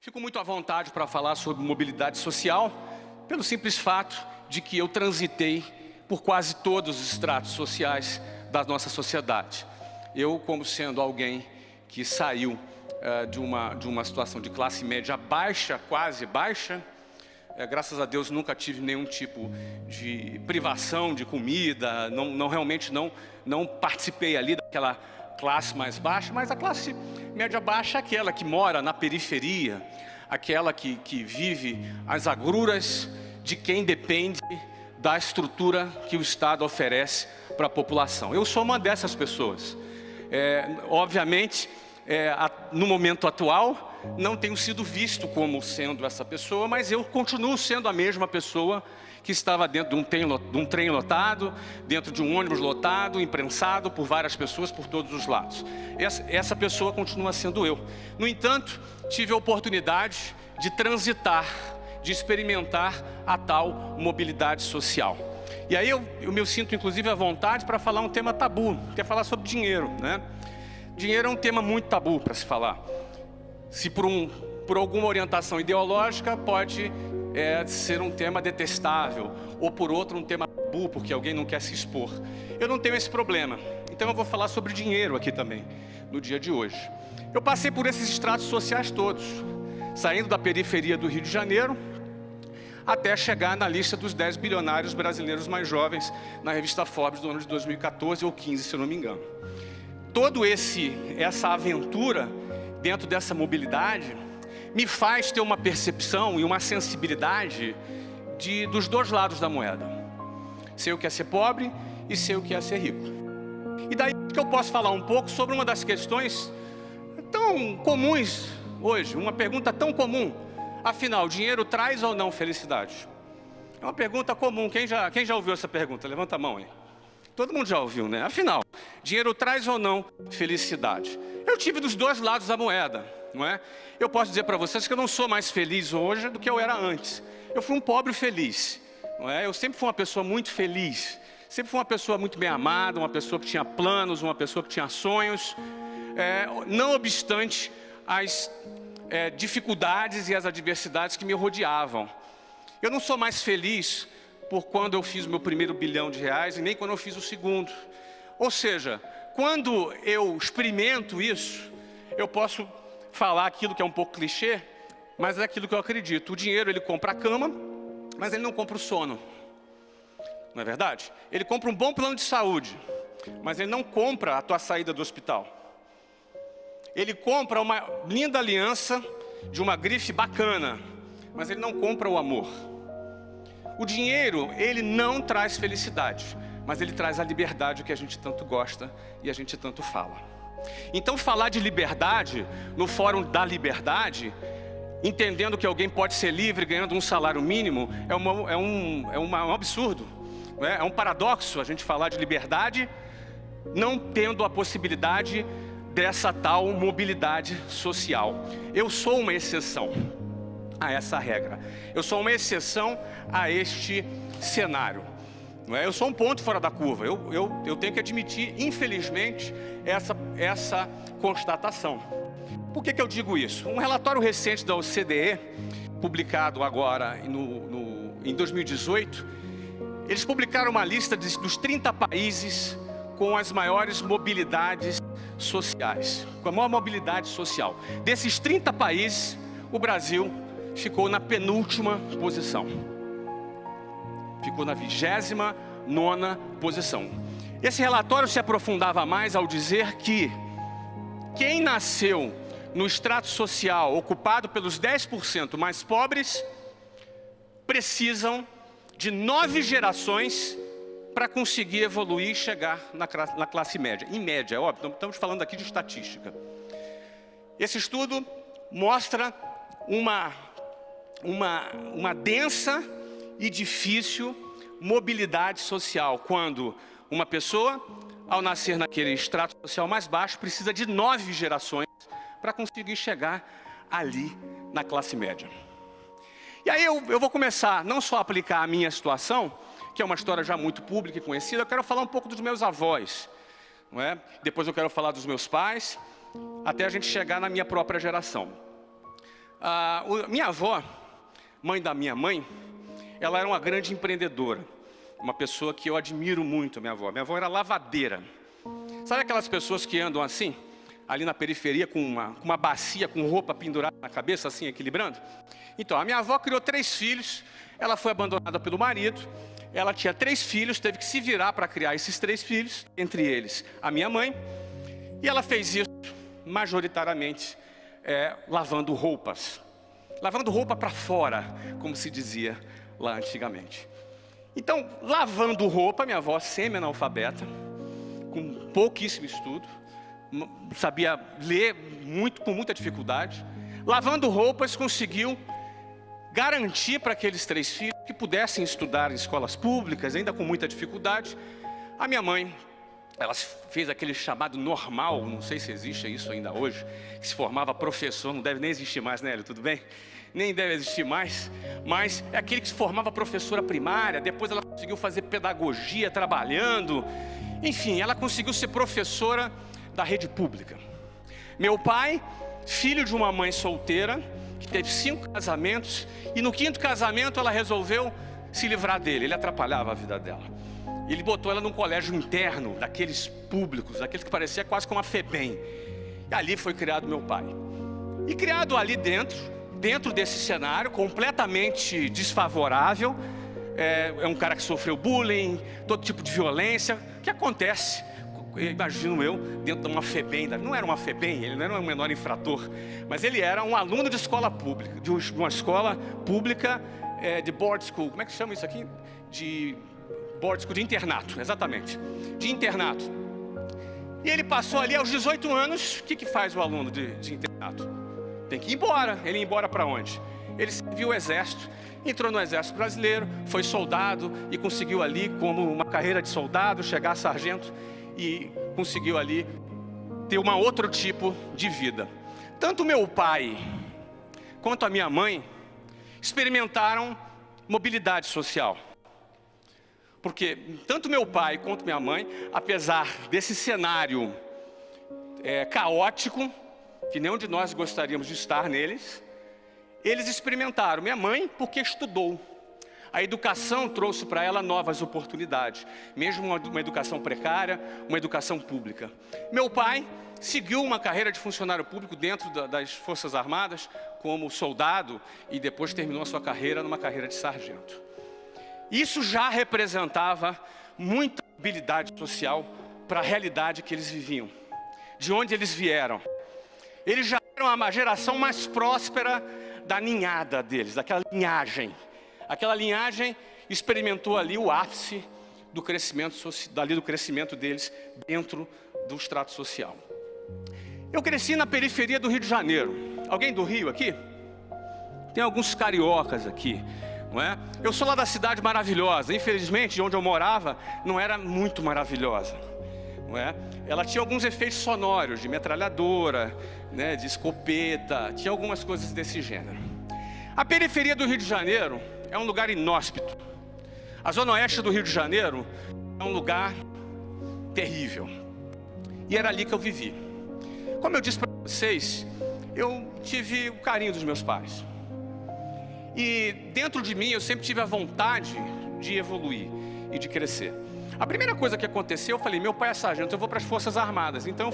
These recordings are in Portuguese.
Fico muito à vontade para falar sobre mobilidade social, pelo simples fato de que eu transitei por quase todos os estratos sociais da nossa sociedade. Eu, como sendo alguém que saiu de uma situação de classe média baixa, quase baixa, graças a Deus nunca tive nenhum tipo de privação de comida, realmente não participei ali daquela classe mais baixa, mas a classe média baixa é aquela que mora na periferia, aquela que vive as agruras de quem depende da estrutura que o Estado oferece para a população. Eu sou uma dessas pessoas. Obviamente, no momento atual, não tenho sido visto como sendo essa pessoa, mas eu continuo sendo a mesma pessoa que estava dentro de um trem lotado, dentro de um ônibus lotado, imprensado por várias pessoas por todos os lados. Essa pessoa continua sendo eu. No entanto, tive a oportunidade de transitar, de experimentar a tal mobilidade social. E aí eu me sinto inclusive à vontade para falar um tema tabu, que é falar sobre dinheiro, né? Dinheiro é um tema muito tabu para se falar. Se por alguma orientação ideológica pode ser um tema detestável, ou por outro um tema tabu, porque alguém não quer se expor. Eu não tenho esse problema, então eu vou falar sobre dinheiro aqui também, no dia de hoje. Eu passei por esses estratos sociais todos, saindo da periferia do Rio de Janeiro, até chegar na lista dos 10 bilionários brasileiros mais jovens, na revista Forbes do ano de 2014 ou 15, se eu não me engano. Toda essa aventura dentro dessa mobilidade me faz ter uma percepção e uma sensibilidade dos dois lados da moeda. Sei o que é ser pobre e sei o que é ser rico. E daí que eu posso falar um pouco sobre uma das questões tão comuns hoje, uma pergunta tão comum. Afinal, dinheiro traz ou não felicidade? É uma pergunta comum. Quem já ouviu essa pergunta? Levanta a mão aí. Todo mundo já ouviu, né? Afinal, dinheiro traz ou não felicidade? Eu tive dos dois lados da moeda, não é? Eu posso dizer para vocês que eu não sou mais feliz hoje do que eu era antes. Eu fui um pobre feliz, não é? Eu sempre fui uma pessoa muito feliz. Sempre fui uma pessoa muito bem amada, uma pessoa que tinha planos, uma pessoa que tinha sonhos. Não obstante as dificuldades e as adversidades que me rodeavam. Eu não sou mais feliz por quando eu fiz o meu primeiro bilhão de reais e nem quando eu fiz o segundo. Ou seja, quando eu experimento isso, eu posso falar aquilo que é um pouco clichê, mas é aquilo que eu acredito. O dinheiro, ele compra a cama, mas ele não compra o sono. Não é verdade? Ele compra um bom plano de saúde, mas ele não compra a tua saída do hospital. Ele compra uma linda aliança de uma grife bacana, mas ele não compra o amor. O dinheiro, ele não traz felicidade, mas ele traz a liberdade que a gente tanto gosta e a gente tanto fala. Então falar de liberdade, no fórum da liberdade, entendendo que alguém pode ser livre ganhando um salário mínimo, é um absurdo. É um paradoxo a gente falar de liberdade, não tendo a possibilidade dessa tal mobilidade social. Eu sou uma exceção a essa regra. Eu sou uma exceção a este cenário. Não é? Eu sou um ponto fora da curva. Eu tenho que admitir, infelizmente, essa constatação. Por que eu digo isso? Um relatório recente da OCDE, publicado agora em 2018, eles publicaram uma lista dos 30 países com as maiores mobilidades sociais, com a maior mobilidade social. Desses 30 países, o Brasil ficou na penúltima posição. Ficou na 29ª posição. Esse relatório se aprofundava mais ao dizer que quem nasceu no extrato social ocupado pelos 10% mais pobres precisam de 9 gerações para conseguir evoluir e chegar na classe média. Em média, é óbvio, estamos falando aqui de estatística. Esse estudo mostra uma densa e difícil mobilidade social, quando uma pessoa, ao nascer naquele extrato social mais baixo, precisa de 9 gerações para conseguir chegar ali na classe média. E aí eu vou começar não só a aplicar a minha situação, que é uma história já muito pública e conhecida, eu quero falar um pouco dos meus avós, não é? Depois eu quero falar dos meus pais, até a gente chegar na minha própria geração. Minha avó, mãe da minha mãe, ela era uma grande empreendedora. Uma pessoa que eu admiro muito, minha avó. Minha avó era lavadeira. Sabe aquelas pessoas que andam assim, ali na periferia, com uma bacia, com roupa pendurada na cabeça, assim, equilibrando? Então, a minha avó criou 3 filhos, ela foi abandonada pelo marido, ela tinha 3 filhos, teve que se virar para criar esses 3 filhos, entre eles a minha mãe, e ela fez isso majoritariamente lavando roupas. Lavando roupa para fora, como se dizia lá antigamente. Então, lavando roupa, minha avó semi-analfabeta, com pouquíssimo estudo, sabia ler com muita dificuldade. Lavando roupas, conseguiu garantir para aqueles 3 filhos que pudessem estudar em escolas públicas, ainda com muita dificuldade. A minha mãe, ela fez aquele chamado normal, não sei se existe isso ainda hoje, que se formava professor, não deve nem existir mais, né, Hélio, tudo bem? Nem deve existir mais, mas é aquele que se formava professora primária, depois ela conseguiu fazer pedagogia trabalhando, enfim, ela conseguiu ser professora da rede pública. Meu pai, filho de uma mãe solteira, que teve 5 casamentos, e no 5º casamento ela resolveu se livrar dele, ele atrapalhava a vida dela. Ele botou ela num colégio interno, daqueles públicos, daqueles que parecia quase como uma FEBEM. E ali foi criado meu pai. E criado ali dentro desse cenário completamente desfavorável, é um cara que sofreu bullying, todo tipo de violência, que acontece, imagino eu, dentro de uma FEBEM. Não era uma FEBEM, ele não era um menor infrator, mas ele era um aluno de escola pública, de uma escola pública de board school. Como é que chama isso aqui? De board school, de internato, exatamente, de internato. E ele passou ali aos 18 anos, o que faz o aluno de internato? Tem que ir embora. Ele ia embora para onde? Ele serviu o exército, entrou no exército brasileiro, foi soldado e conseguiu ali, como uma carreira de soldado, chegar a sargento e conseguiu ali ter um outro tipo de vida. Tanto meu pai quanto a minha mãe experimentaram mobilidade social. Porque tanto meu pai quanto minha mãe, apesar desse cenário caótico, que nenhum de nós gostaríamos de estar neles, eles experimentaram. Minha mãe, porque estudou. A educação trouxe para ela novas oportunidades, mesmo uma educação precária, uma educação pública. Meu pai seguiu uma carreira de funcionário público dentro das Forças Armadas, como soldado, e depois terminou a sua carreira numa carreira de sargento. Isso já representava muita habilidade social para a realidade que eles viviam, de onde eles vieram. Eles já eram a geração mais próspera da ninhada deles, daquela linhagem. Aquela linhagem experimentou ali o ápice do crescimento deles dentro do extrato social. Eu cresci na periferia do Rio de Janeiro. Alguém do Rio aqui? Tem alguns cariocas aqui, não é? Eu sou lá da cidade maravilhosa. Infelizmente, de onde eu morava, não era muito maravilhosa, não é? Ela tinha alguns efeitos sonoros, de metralhadora, né, de escopeta, tinha algumas coisas desse gênero. A periferia do Rio de Janeiro é um lugar inóspito. A zona oeste do Rio de Janeiro é um lugar terrível. E era ali que eu vivi. Como eu disse para vocês, eu tive o carinho dos meus pais. E dentro de mim eu sempre tive a vontade de evoluir e de crescer. A primeira coisa que aconteceu, eu falei, meu pai é sargento, eu vou para as Forças Armadas. Então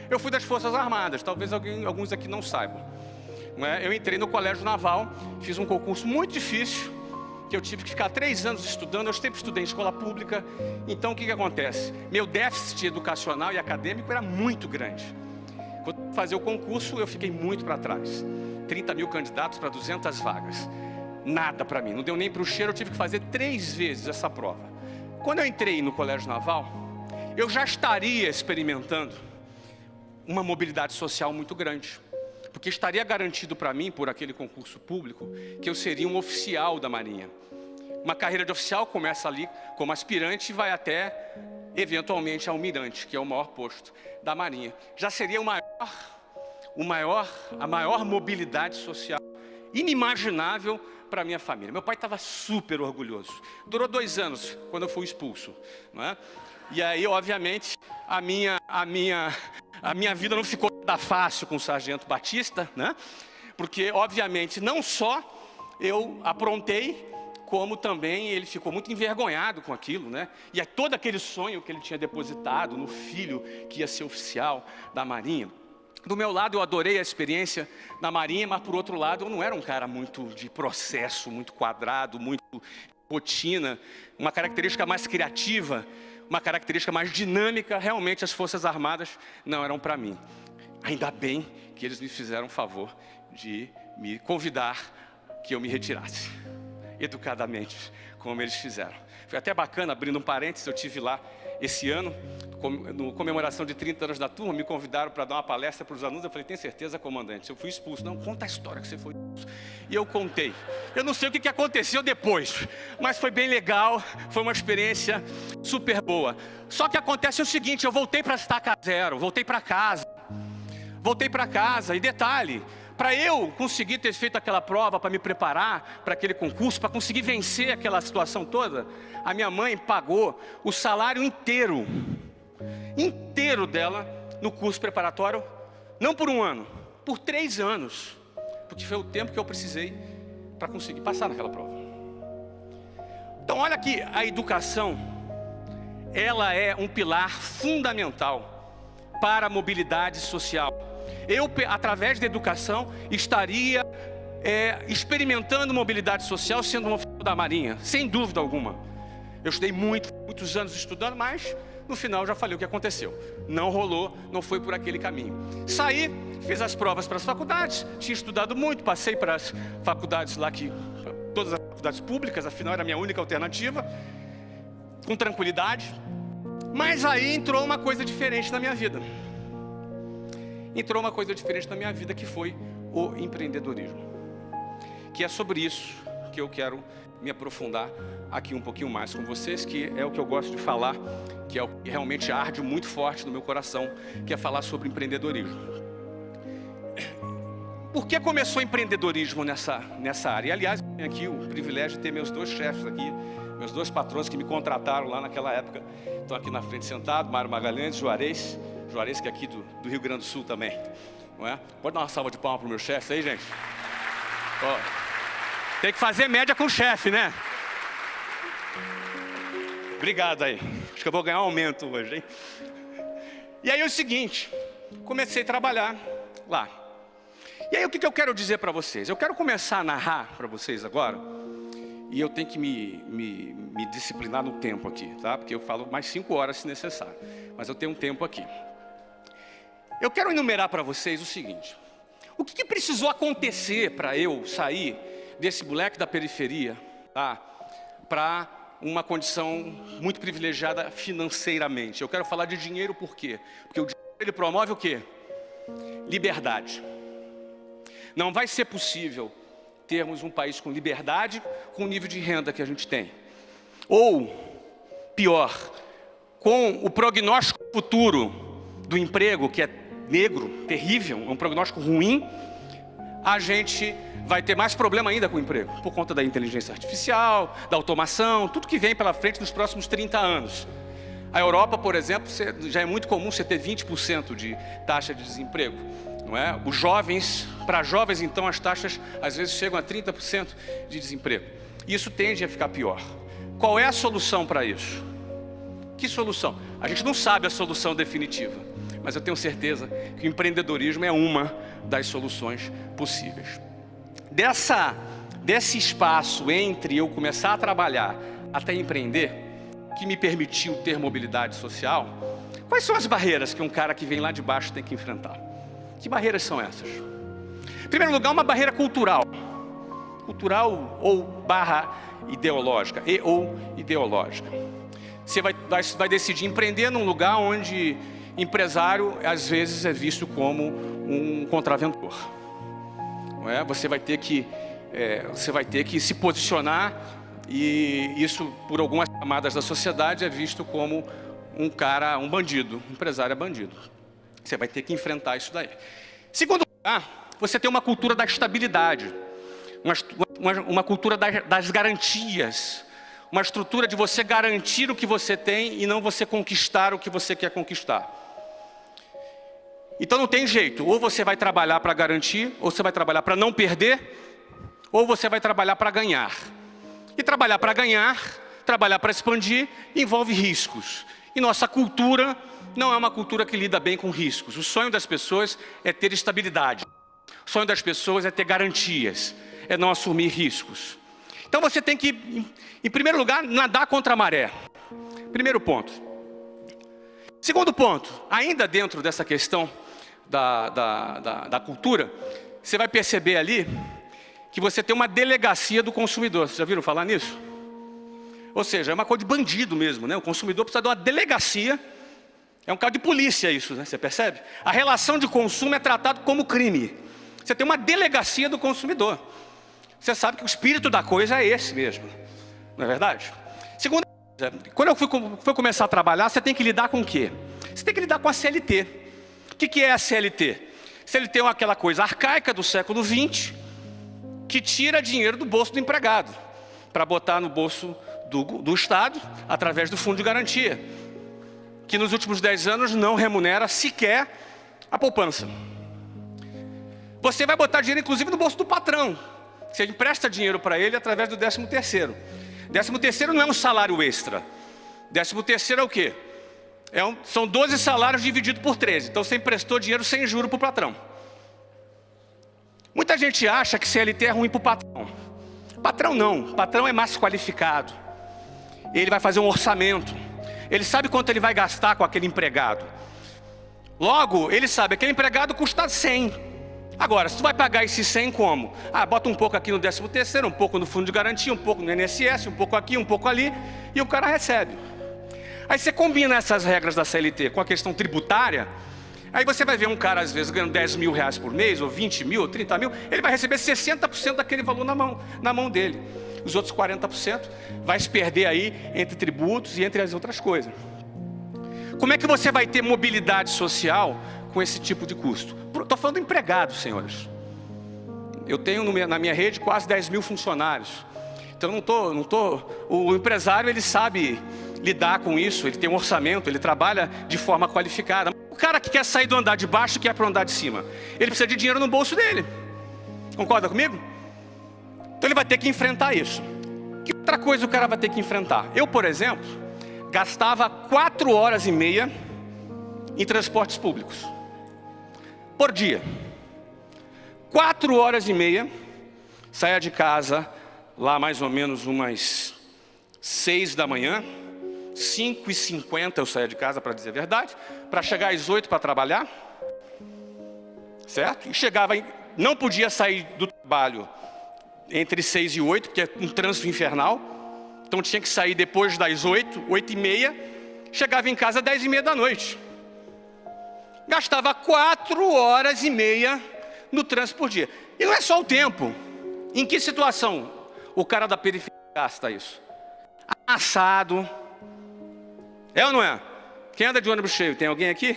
eu fui das Forças Armadas, talvez alguns aqui não saibam. Eu entrei no Colégio Naval, fiz um concurso muito difícil, que eu tive que ficar 3 anos estudando. Eu sempre estudei em escola pública. Então o que acontece? Meu déficit educacional e acadêmico era muito grande. Quando eu fazia o concurso, eu fiquei muito para trás. 30 mil candidatos para 200 vagas. Nada para mim, não deu nem para o cheiro, eu tive que fazer 3 vezes essa prova. Quando eu entrei no Colégio Naval, eu já estaria experimentando uma mobilidade social muito grande. Porque estaria garantido para mim, por aquele concurso público, que eu seria um oficial da Marinha. Uma carreira de oficial começa ali como aspirante e vai até, eventualmente, almirante, que é o maior posto da Marinha. Já seria a maior mobilidade social inimaginável para a minha família. Meu pai estava super orgulhoso. Durou 2 anos, quando eu fui expulso, não é? E aí, obviamente, a minha vida não ficou nada fácil com o sargento Batista, né? Porque, obviamente, não só eu aprontei, como também ele ficou muito envergonhado com aquilo, né? E é todo aquele sonho que ele tinha depositado no filho que ia ser oficial da Marinha. Do meu lado, eu adorei a experiência na Marinha, mas por outro lado, eu não era um cara muito de processo, muito quadrado, muito rotina, uma característica mais criativa, uma característica mais dinâmica. Realmente as Forças Armadas não eram para mim. Ainda bem que eles me fizeram o favor de me convidar que eu me retirasse, educadamente, como eles fizeram. Foi até bacana, abrindo um parênteses, eu tive lá esse ano, no comemoração de 30 anos da turma, me convidaram para dar uma palestra para os alunos. Eu falei, tem certeza, comandante? Eu fui expulso. Não, conta a história que você foi expulso. E eu contei. Eu não sei o que aconteceu depois, mas foi bem legal, foi uma experiência super boa. Só que acontece o seguinte, eu voltei para a estaca zero, voltei para casa, e detalhe, para eu conseguir ter feito aquela prova, para me preparar para aquele concurso, para conseguir vencer aquela situação toda, a minha mãe pagou o salário inteiro dela no curso preparatório, não por um ano, por 3 anos, porque foi o tempo que eu precisei para conseguir passar naquela prova. Então olha que a educação, ela é um pilar fundamental para a mobilidade social. Eu, através da educação, estaria experimentando mobilidade social sendo um oficial da Marinha, sem dúvida alguma. Eu estudei muitos anos estudando, mas no final já falei o que aconteceu. Não rolou, não foi por aquele caminho. Saí, fiz as provas para as faculdades, tinha estudado muito, passei para as faculdades lá, todas as faculdades públicas, afinal era a minha única alternativa, com tranquilidade. Mas aí entrou uma coisa diferente na minha vida. Que foi o empreendedorismo. Que é sobre isso que eu quero me aprofundar aqui um pouquinho mais com vocês, que é o que eu gosto de falar, que é o que realmente arde muito forte no meu coração, que é falar sobre empreendedorismo. Por que começou o empreendedorismo nessa área? E, aliás, eu tenho aqui o privilégio de ter meus 2 chefes aqui, meus 2 patrões que me contrataram lá naquela época, estão aqui na frente sentados, Mário Magalhães, Juarez, que é aqui do Rio Grande do Sul também, não é? Pode dar uma salva de palmas para o meu chefe aí, gente? Ó, tem que fazer média com o chefe, né? Obrigado aí, acho que eu vou ganhar um aumento hoje, hein? E aí é o seguinte, comecei a trabalhar lá. E aí o que eu quero dizer para vocês? Eu quero começar a narrar para vocês agora, e eu tenho que me disciplinar no tempo aqui, tá? Porque eu falo mais 5 horas se necessário, mas eu tenho um tempo aqui. Eu quero enumerar para vocês o seguinte: o que precisou acontecer para eu sair desse moleque da periferia, tá, para uma condição muito privilegiada financeiramente? Eu quero falar de dinheiro por quê? Porque o dinheiro, ele promove o quê? Liberdade. Não vai ser possível termos um país com liberdade com o nível de renda que a gente tem. Ou, pior, com o prognóstico futuro do emprego, que é negro, terrível, é um prognóstico ruim, a gente vai ter mais problema ainda com o emprego, por conta da inteligência artificial, da automação, tudo que vem pela frente nos próximos 30 anos. A Europa, por exemplo, já é muito comum você ter 20% de taxa de desemprego, não é? Os jovens, para jovens então, as taxas às vezes chegam a 30% de desemprego. Isso tende a ficar pior. Qual é a solução para isso? Que solução? A gente não sabe a solução definitiva, mas eu tenho certeza que o empreendedorismo é uma das soluções possíveis. Desse espaço entre eu começar a trabalhar até empreender, que me permitiu ter mobilidade social, quais são as barreiras que um cara que vem lá de baixo tem que enfrentar? Que barreiras são essas? Em primeiro lugar, uma barreira cultural. Cultural ou barra ideológica, ou ideológica. Você vai decidir empreender num lugar onde empresário, às vezes, é visto como um contraventor. Não é? Você vai ter que se posicionar, e isso, por algumas camadas da sociedade, é visto como um bandido. Um empresário é bandido. Você vai ter que enfrentar isso daí. Segundo lugar, você tem uma cultura da estabilidade, uma cultura das garantias, uma estrutura de você garantir o que você tem e não você conquistar o que você quer conquistar. Então não tem jeito, ou você vai trabalhar para garantir, ou você vai trabalhar para não perder, ou você vai trabalhar para ganhar. E trabalhar para ganhar, trabalhar para expandir, envolve riscos. E nossa cultura não é uma cultura que lida bem com riscos. O sonho das pessoas é ter estabilidade. O sonho das pessoas é ter garantias, é não assumir riscos. Então você tem que, em primeiro lugar, nadar contra a maré. Primeiro ponto. Segundo ponto, ainda dentro dessa questão da cultura, você vai perceber ali que você tem uma delegacia do consumidor. Vocês já viram falar nisso? Ou seja, é uma coisa de bandido mesmo, né? O consumidor precisa de uma delegacia. É um caso de polícia isso, né? Você percebe? A relação de consumo é tratada como crime. Você tem uma delegacia do consumidor. Você sabe que o espírito da coisa é esse mesmo. Não é verdade? Segunda coisa, quando eu fui começar a trabalhar, você tem que lidar com o quê? Você tem que lidar com a CLT. O que é a CLT? CLT é aquela coisa arcaica do século XX que tira dinheiro do bolso do empregado para botar no bolso do Estado através do Fundo de Garantia, que nos últimos 10 anos não remunera sequer a poupança. Você vai botar dinheiro inclusive no bolso do patrão. Você empresta dinheiro para ele através do 13º. 13º não é um salário extra. 13º é o quê? São 12 salários divididos por 13. Então você emprestou dinheiro sem juro para o patrão. Muita gente acha que CLT é ruim para o patrão. Patrão não, patrão é mais qualificado. Ele vai fazer um orçamento. Ele sabe quanto ele vai gastar com aquele empregado. Logo, ele sabe, aquele empregado custa 100. Agora, se tu vai pagar esse 100 como? Bota um pouco aqui no 13º, um pouco no fundo de garantia, um pouco no INSS, um pouco aqui, um pouco ali, e o cara recebe. Aí você combina essas regras da CLT com a questão tributária, aí você vai ver um cara, às vezes, ganhando 10 mil reais por mês, ou 20 mil, ou 30 mil, ele vai receber 60% daquele valor na mão dele. Os outros 40% vai se perder aí entre tributos e entre as outras coisas. Como é que você vai ter mobilidade social com esse tipo de custo? Estou falando de empregados, senhores. Eu tenho na minha rede quase 10 mil funcionários. Então o empresário ele sabe lidar com isso, ele tem um orçamento, ele trabalha de forma qualificada. O cara que quer sair do andar de baixo e quer para o andar de cima, ele precisa de dinheiro no bolso dele. Concorda comigo? Então ele vai ter que enfrentar isso. Que outra coisa o cara vai ter que enfrentar? Eu, por exemplo, gastava 4 horas e meia em transportes públicos por dia. 4 horas e meia, saia de casa lá mais ou menos umas 6 da manhã, 5h50 eu saía de casa, para dizer a verdade, para chegar às 8 para trabalhar, certo? E chegava, não podia sair do trabalho entre 6 e 8, porque é um trânsito infernal, então tinha que sair depois das 8, 8h30, chegava em casa às 10h30 da noite. Gastava 4 horas e meia no trânsito por dia. E não é só o tempo. Em que situação o cara da periferia gasta isso? Amassado. É ou não é? Quem anda de ônibus cheio? Tem alguém aqui?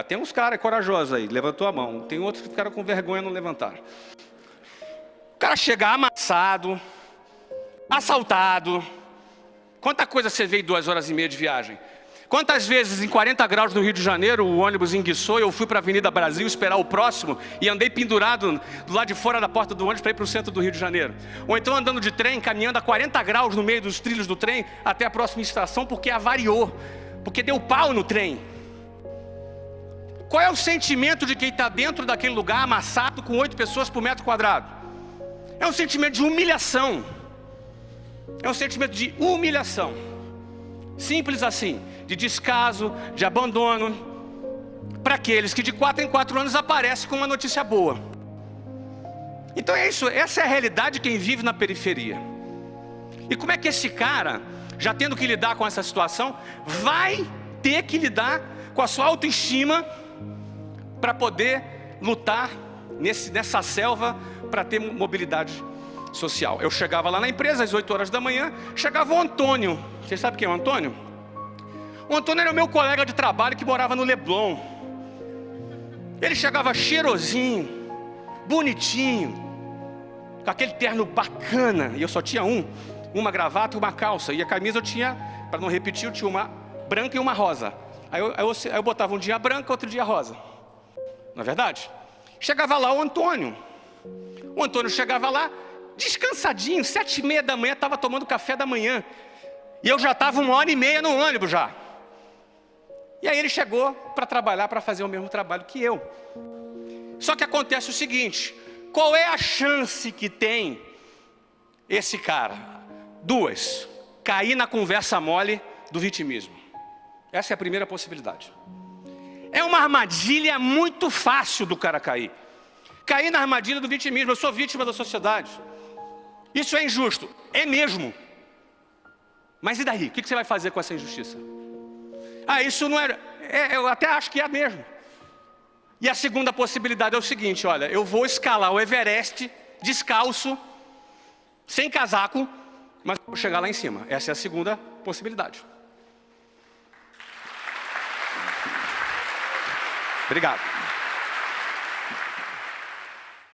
Tem uns caras corajosos aí, levantou a mão. Tem outros que ficaram com vergonha e não levantaram. O cara chega amassado, assaltado. Quanta coisa você vê em 2 horas e meia de viagem? Quantas vezes em 40 graus no Rio de Janeiro o ônibus enguiçou e eu fui para a Avenida Brasil esperar o próximo e andei pendurado do lado de fora da porta do ônibus para ir para o centro do Rio de Janeiro. Ou então andando de trem, caminhando a 40 graus no meio dos trilhos do trem até a próxima estação porque avariou, porque deu pau no trem. Qual é o sentimento de quem está dentro daquele lugar amassado com 8 pessoas por metro quadrado? É um sentimento de humilhação. É um sentimento de humilhação. Simples assim, de descaso, de abandono, para aqueles que de 4 em 4 anos aparecem com uma notícia boa. Então é isso, essa é a realidade de quem vive na periferia. E como é que esse cara, já tendo que lidar com essa situação, vai ter que lidar com a sua autoestima para poder lutar nessa selva, para ter mobilidade social? Eu chegava lá na empresa às 8 horas da manhã, chegava o Antônio. Vocês sabem quem é o Antônio? O Antônio era o meu colega de trabalho que morava no Leblon. Ele chegava cheirosinho, bonitinho, com aquele terno bacana, e eu só tinha uma gravata e uma calça, e a camisa eu tinha, para não repetir, eu tinha uma branca e uma rosa. Aí eu botava um dia branca, outro dia rosa. não é verdade? Chegava lá o Antônio. O Antônio chegava lá, descansadinho, 7h30 da manhã, estava tomando café da manhã. E eu já estava 1h30 no ônibus já. E aí ele chegou para trabalhar, para fazer o mesmo trabalho que eu. Só que acontece o seguinte, qual é a chance que tem esse cara? 2, cair na conversa mole do vitimismo. Essa é a primeira possibilidade. É uma armadilha muito fácil do cara cair. Cair na armadilha do vitimismo. Eu sou vítima da sociedade. Isso é injusto. É mesmo. Mas e daí? O que você vai fazer com essa injustiça? Ah, isso não é... eu até acho que é mesmo. E a segunda possibilidade é o seguinte, olha, eu vou escalar o Everest descalço, sem casaco, mas vou chegar lá em cima. Essa é a segunda possibilidade. Obrigado.